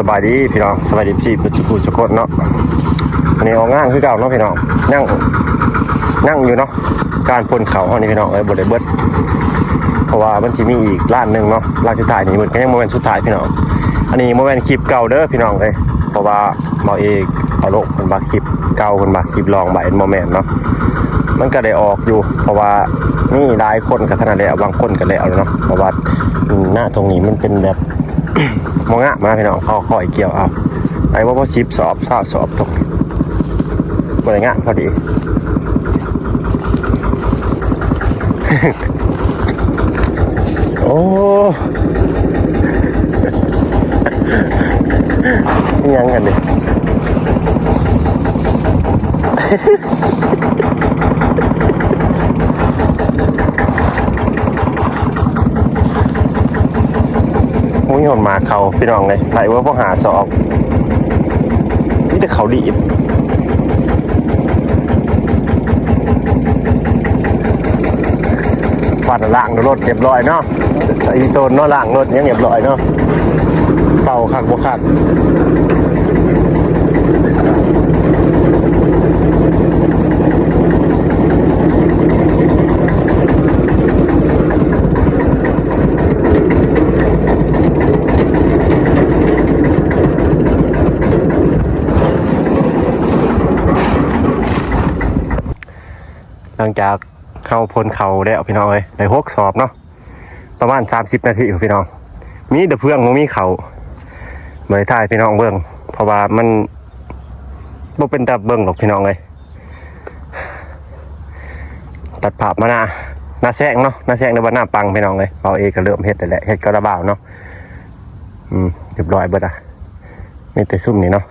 บายดีพี่น้องสบายดีพี่ปุจุสกดเนาะอันนี้ออกงานคือเก่าเนาะพี่น้องนั่งอยู่เนาะการพ่นเขาห้องนี้พี่น้องบดเลยเบิดเพราะว่ามันจะมีอีกร้านหนึ่งเนาะร้านสุดท้ายนี่มันก็ยังโมเมนต์สุดท้ายพี่น้องอันนี้โมเมนต์คลิปเก่าเด้อพี่น้องเลยเพราะว่าหมอเอกเอาลงคนบาคลิปเก่าคนบาคลิปลองบ่ายโมเมนต์เนาะมันก็ได้ออกอยู่เพราะว่านี่หลายคนกับขนาดแล้วบางคนก็แล้วเนาะเพราะว่าหน้าตรงนี้มันเป็นแบบมองงะมาพี่น้องเขาคอยเกี่ยวเอาไอ้ว่าซิปสอบตกบริงะพอดี โอ้ยังกันดิมุ้งหนมาเขาพี่น้องเลยไหนว่าพวกหาสอบนี่แต่เขาดีบปัดล่างรถเรียบร้อยเนาะอีโตนเนาะล่างรถยังเรียบร้อยเนาะเป่าคักบ่คักหลังจากเข้าพ้นเขาแล้วพี่น้องเลยได้6 สอบเนาะประมาณ30 นาทีพี่น้องมีแต่เพื่อนมีเขาเบยถ่ายพี่น้องเบิ้งเพราะว่ามันบ่เป็นตาเบิ้งหรอกพี่น้องเลยตัดภาพมาหน้าแซงเนาะหน้าแซงในบ้านหน้าปังพี่น้องเลยเอาเองก็เริ่มเฮ็ดแต่แหละเฮ็ดกระบ่าวเนาะเรียบร้อยเบิดไม่แต่ซุ่มนี่เนาะ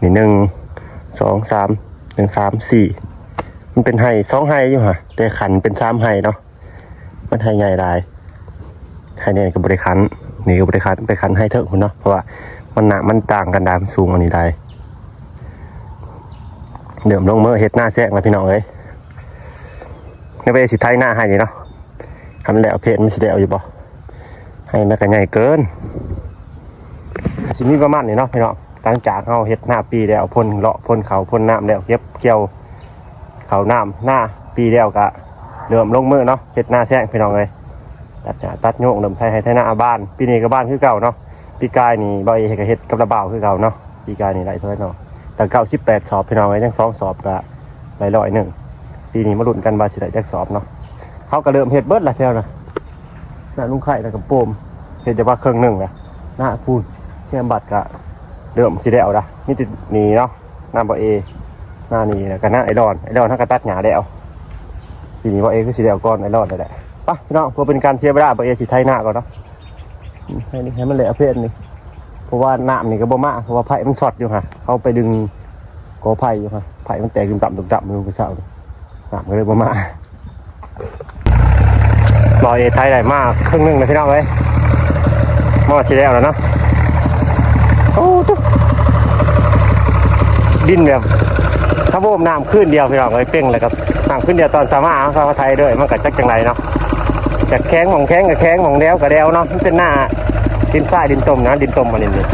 นี่1 2 3 1 3 4มันเป็นไห่2 ไห่อยู่ฮะแต่ขันเป็น3 ไห่เนาะมันไห่ใหญ่หลายไห่เนี่ยก็บริคันนี่ก็บริคันไปคันให้เถอะคุณเนาะเพราะว่ามันหนักมันต่างกันได้มันสูงอันนี้ได้เดิมลงเมื่อเฮ็ดหน้าแซกมาพี่น้องเลยในไปสิไทยหน้าไห่นี่เนาะทำแล้วเพจมันสิได้เอาอยู่ป่ะไห่มันก็ใหญ่เกินสิมีประมาณนี้เนาะพี่น้องหลังจากเอาเฮ็ดหน้าปีแล้วพ่นเลาะพ่นเขาพ่นน้ำแล้วเก็บเกี่ยวเขาน้ำหน้าปีเดียวกะเริ่มลงมือเนาะเฮ็ดหน้าแซงพี่น้องเลยตัดโยกเริ่มไทยให้ไทยหน้าบ้านปีนี้ก็บ้านคือเก่าเนาะปีกายนี่บ่อยเฮ็ดกับระบ่าวคือเก่าเนาะปีกายนี่ได้เท่าเนาะแต่เก่า18 สอบพี่น้องเลยยัง2 สอบกะได้100ปีนี้มาลุ้นกันว่าสิได้จักสอบเนาะเขาก็เริ่มเฮ็ดเบิดละแถวนะหน้าลุงไข่แล้วก็โปมเฮ็ดจะว่าครึ่งนึงละหน้าพูนเทียมบัตรกะเริ่มสิได้เอาละนี่ติดนี่เนาะหน้าบ่หน้านี่แล้วก็หน้าไอรอนถ้ากระตัดหญ้าได้เอาทีนี้ว่าคือสีเดียวก่อนไอรอนได้แหละป่ะพี่น้องเพื่อเป็นการเชียร์เวลาสิไทยหน้าก่อนเนาะให้มันเหลือเพศนี่เพราะว่าน้ำนี่ก็บ่มาเพราะว่าไผ่มันสอดอยู่ฮะเขาไปดึงกอไผ่อยู่ฮะไผ่มันแตกต่ำมันก็เศร้าน้ำก็เลยบ่มาไทยได้มากครึ่งนึงเลยพี่น้องเลยมาสีเดียวแล้วเนาะโอ้ดินแบบถ้าโบมน้ำขึ้นเดียวพี่น้องเลยเป้งเลยครับน้ำขึ้นเดียวตอนสามารถเขาไทยด้วยมันกัดจักจังไรเนาะจากแข้งของแข้งกับแข้งของเดวกับเดวเนาะมันเป็นหน้าดินทรายดินต้มนะดินต้มมาดินนี่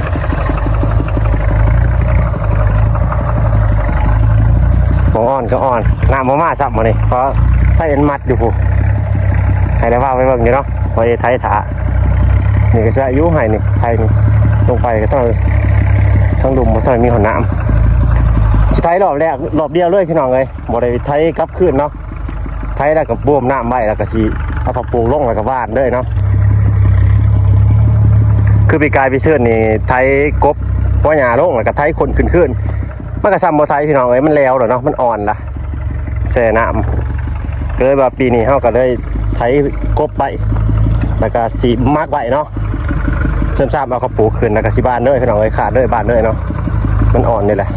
มองอ่อนก็อ่อนน้ำมาซับมาเนี่ยเพราะถ้าเอ็นมัดอยู่ปุ๊บให้ได้ว่าไปเบิ่งอยู่เนาะพอไทยถานี่ก็จะอายุให้นี่ไทยนี่ลงไปก็ต้องทั้งดุมมาใส่มีหัวน้ำไทยรอบแรกรอบเดียวเลยพี่น้องเลยบ่ได้ไทยกลับขึ้นเนาะไทยแล้วก็บ่มน้ำไว้แล้วก็สิเอาผักปลูกลงแล้วก็บ้านเลยเนาะคือปีกายปีเสื้อนี่ไทยกบว่าหญ้าลงแล้วก็ไทยคนขึ้นมันก็ซ้ำบ่ไทยพี่น้องเลยมันแล้วเนาะมันอ่อนละแช่น้ำเลยว่าปีนี้เฮาก็เลยไทยกบไปแล้วก็สิมักไว้เนาะเสริมซ้ำเอาผักปลูกขึ้นแล้วก็สิบ้านเลยพี่น้องเลยขาดเลยบ้านเลยเนาะมันอ่อนนี่แหละ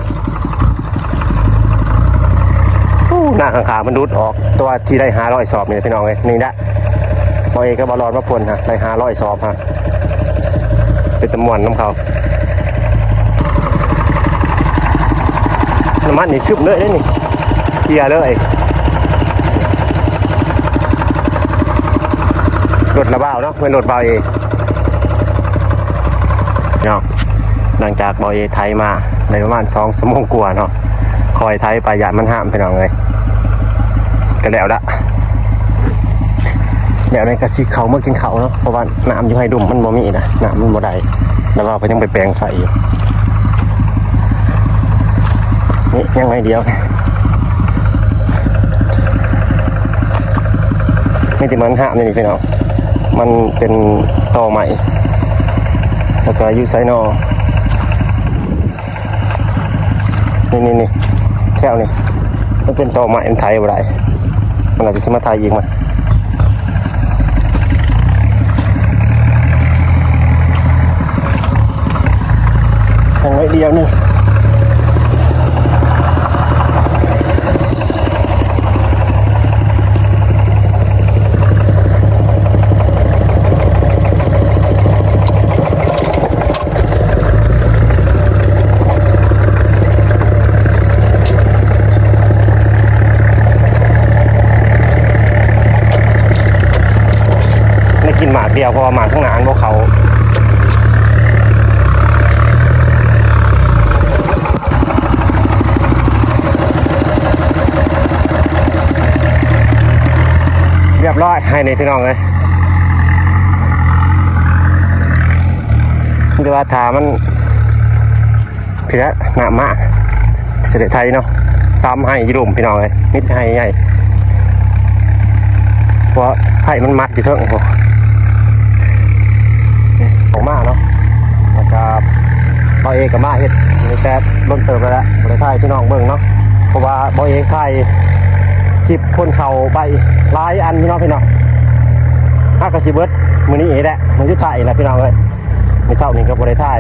หน้าข้างๆมันดูดออกตัวที่ได้500 สอบเนี่ยพี่น้องเลยนี่แหละพอเองก็บอลลอนมาพ่นฮะได้500 สอบฮะเป็นตะมวนน้ำเขาน้ำมันนี่ซึบเลยได้นี่เกียร์เลยรถระเบ้าเนาะเป็นรถเบาเองเนาะ หลังจากบอยไทยมาในประมาณ2 ชั่วโมงกว่าเนาะคอยไทยไปยานมันห้ามพี่น้องเลยก็แล้วละเดี๋ยวในกระซิเขาเมื่อกินเขาเนาะเพราะว่าน้ำอยู่ให้ดุ่มมันบ่มีนะน้ำมันบ่ได้แล้วเราไปยังไปแปลงไฟอยู่นี่ยังไงเดียวไม่ติมันห้ามนี่พี่น้องมันเป็นต่อใหม่แล้วก็ยูไซโนนี่แถวนี่มันเป็นต่อใหม่มันไทยบ่ได้มันอาจจะสมาไทยยิงมันยังไงเดียวนี่กินหมากเดียวเพราะว่าหมากข้างหน้าพวกเขาเรียบร้อยให้ในพี่น้องเลยดูว่าถามันพี่ละหนามากเสด็จไทยเนาะซ้ำให้ยี่ดุ่มพี่น้องเลยนิดให้ใหญ่เพราะไผ่มันมัดอยู่เท่าไหร่ของมาเนาะแล้วก็บอยเอกับมาเฮ็ดในแต่ล้นเติมไปแล้วบริไทยพี่น้องเบิ่งเนาะเพราะว่าบอยเอไทยคลิปคนเข่าไปหลายอันพี่น้องห้ากระสีเบิร์ดมือนี้เองแหละมือยุทธไทยแหละพี่น้องเลยมีเท่านี้กับบริไทย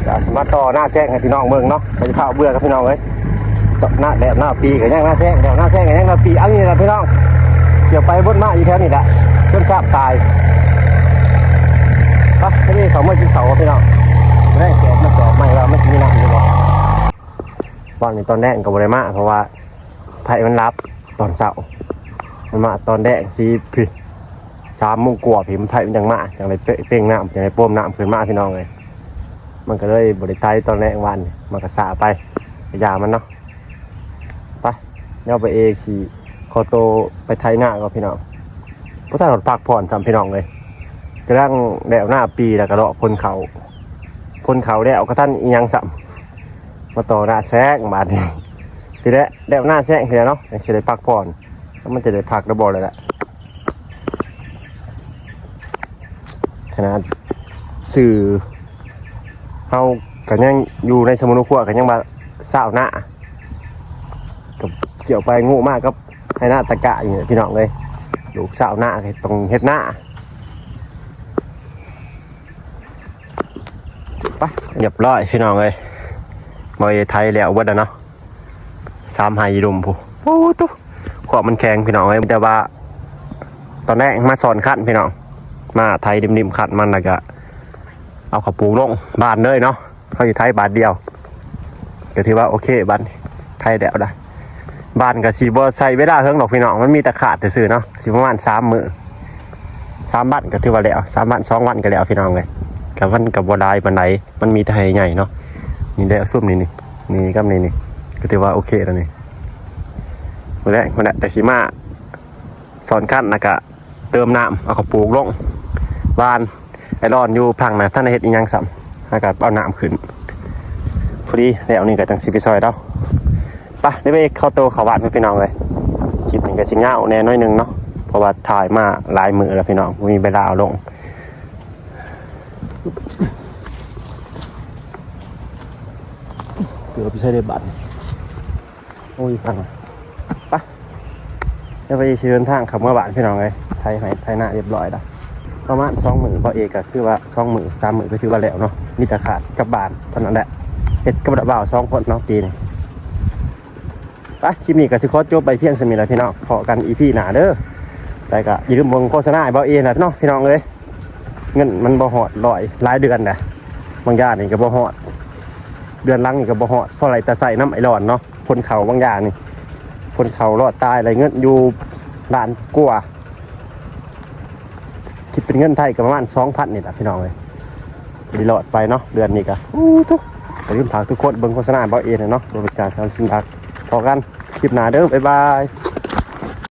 จะสามารถต่อหน้าแซงให้พี่น้องเบิ่งเนาะไปจะเข้าเบื่อกับพี่น้องเลยหน้าแดดหน้าปีกับย่างหน้าแซงเดี๋ยวหน้าแซงกับย่างหน้าปีอันนี้แหละพี่น้องเกี่ยวไปบนมาอีกแถวนี้แหละจนชาบตายที่นี่เขาเมื่อกินเขาพี่น้องแรกแกะมาจอบไม่ว่าไม่มีน้ำดีกว่าวันนี้ตอนแรกกับบริมาเพราะว่าไผ่มันรับตอนเสาร์มันมาตอนแรกซีพี่3 โมงกว่าพี่มันไผ่มันยังมาอย่างไรเป่งน้ำอย่างไรป้มน้ำขึ้นมาพี่น้องเลยมันก็เลยบริไทยตอนแรกวันมันก็สาไปยามันเนาะไปเดี๋ยวไปขี่คอโตไปไทยหน้าก็พี่น้องพวกท่านรถพักผ่อนจำพี่น้องเลยกระทั่งแดดหน้าปีแล้วก็เลาะพนเขาแล้วก็ท่านอีหยังสัมมาต่อหน้าแซงบาดนี้ทีแรกแดดหน้าแซงทีแล้วเนาะจะได้พักผ่อนแล้วมันจะได้พักระบบเลยแหละขนาดสื่อเฮากันยังอยู่ในสมุนขั้วกันยังมาสาวหน้ากับเกี่ยวไปงูมากก็ให้หน้าตะกะอย่างเงี้ยพี่น้องเลยลูกสาวหน้าตรงเฮ็ดหน้าไปเรียบร้อยพี่น้องเลยบอยไทยแล้ววัดเนาะ3 หายดุมผู้โอ้ตุ๊ขวบมันแข็งพี่น้องเลยแต่ว่าตอนแรกมาสอนขัดพี่น้องมาไทยดิมๆขัดมันแล้วก็เอาข้าวปูลงบานเลยเนาะเขาอยู่ไทยบาทเดียวก็ถือว่าโอเคบานไทยแล้วได้บานกับซีบอใส่ไม่ได้เพิ่งดอกพี่น้องมันมีแต่ขาดแต่ซื้อเนาะสิประมาณ3 มื้อ3 วันก็ถือว่าแล้ว3 วัน2 วันก็แล้วพี่น้องเลยกับวันกับบัวลายบันไดมันมีไทยใหญ่เนาะนี่ได้ซุ่มนี่กับนี่ก็ถือว่าโอเคแล้วนี่คนแรกแต่สีมาสอนขั้นนะกะเติมน้ำเอาข้าวปลูกลงบานไอรอนอยู่พังนะท่านเฮ็ดอีหยังซ้ำอากาศเอาน้ำขึ้นพอดีแล้วนี่ก็จังสิไปซอยเราปะได้ไปเข้าโตเขาบ้านพี่น้องเลยคิดหนึ่งก็สิเงาแน่น้อยนึงเนาะเพราะว่าถ่ายมาหลายมือแล้วพี่น้องมีเวลาเอาลงเกือบไปใช้ได้บัตรโอ้ยฟังปะจะไปเชิญทางขับเมื่อวานพี่น้องเลยไทยหน้าเรียบร้อยแล้วประมาณ2 มื้อพอเอกก็คือว่า2 มื้อ3 มื้อก็ถือว่าแล้วเนาะมีแต่ขาดกับบานเท่านั้นแหละเฮ็ดกับบ่าว2 คนเนาะปีนี้ไปคลิปนี้ก็สิขอจบไปเพียงสมิแล้วพี่น้องพอกันอีพีหน้าเด้อแต่ก็อย่าลืมเบิ่งโฆษณาให้บ่าวเอนะเนาะพี่น้องเอ้ยเงินมันบ่ฮอดร้อยหลายเดือนนะบางอย่างนี่ก็บ่ฮอดเดือนหลังนี่ก็บ่ฮอดเพราะอะไรแต่ใส่น้ำไอร้อนเนาะคนเขาบางอย่างนี่คนเขารอดตายอะไรเงินอยู่ล้านกว่าคิดเป็นเงินไทยก็ประมาณ 2,000 นี่แหละพี่น้องเลย ดีหลอดไปเนาะเดือนนี้ก็ทุกอย่าลืมฝากทุกคนเบิ่งโฆษณาเบาเอ็นเนาะโดยเป็นการสนับสนุนพอกันคลิปหน้าเด้อบ๊ายบาย